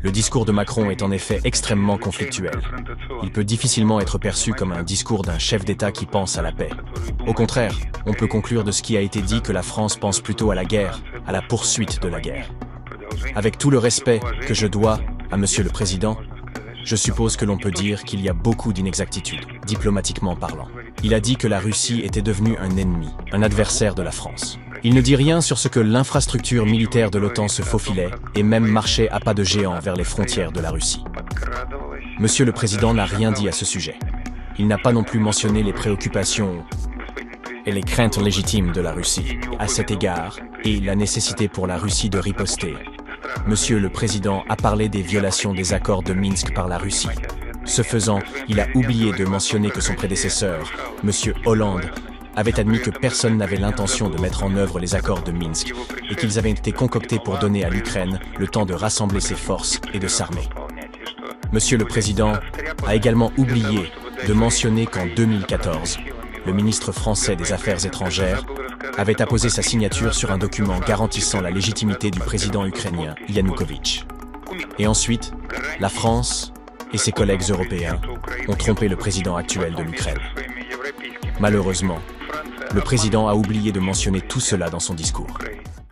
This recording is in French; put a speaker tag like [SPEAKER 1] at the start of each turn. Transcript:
[SPEAKER 1] Le discours de Macron est en effet extrêmement conflictuel. Il peut difficilement être perçu comme un discours d'un chef d'État qui pense à la paix. Au contraire, on peut conclure de ce qui a été dit que la France pense plutôt à la guerre, à la poursuite de la guerre. Avec tout le respect que je dois à Monsieur le Président, je suppose que l'on peut dire qu'il y a beaucoup d'inexactitudes, diplomatiquement parlant. Il a dit que la Russie était devenue un ennemi, un adversaire de la France. Il ne dit rien sur ce que l'infrastructure militaire de l'OTAN se faufilait et même marchait à pas de géant vers les frontières de la Russie. Monsieur le Président n'a rien dit à ce sujet. Il n'a pas non plus mentionné les préoccupations et les craintes légitimes de la Russie à cet égard et la nécessité pour la Russie de riposter. Monsieur le Président a parlé des violations des accords de Minsk par la Russie. Ce faisant, il a oublié de mentionner que son prédécesseur, Monsieur Hollande, avait admis que personne n'avait l'intention de mettre en œuvre les accords de Minsk et qu'ils avaient été concoctés pour donner à l'Ukraine le temps de rassembler ses forces et de s'armer. Monsieur le Président a également oublié de mentionner qu'en 2014, le ministre français des Affaires étrangères avait apposé sa signature sur un document garantissant la légitimité du président ukrainien Yanukovych. Et ensuite, la France et ses collègues européens ont trompé le président actuel de l'Ukraine. Malheureusement, le président a oublié de mentionner tout cela dans son discours.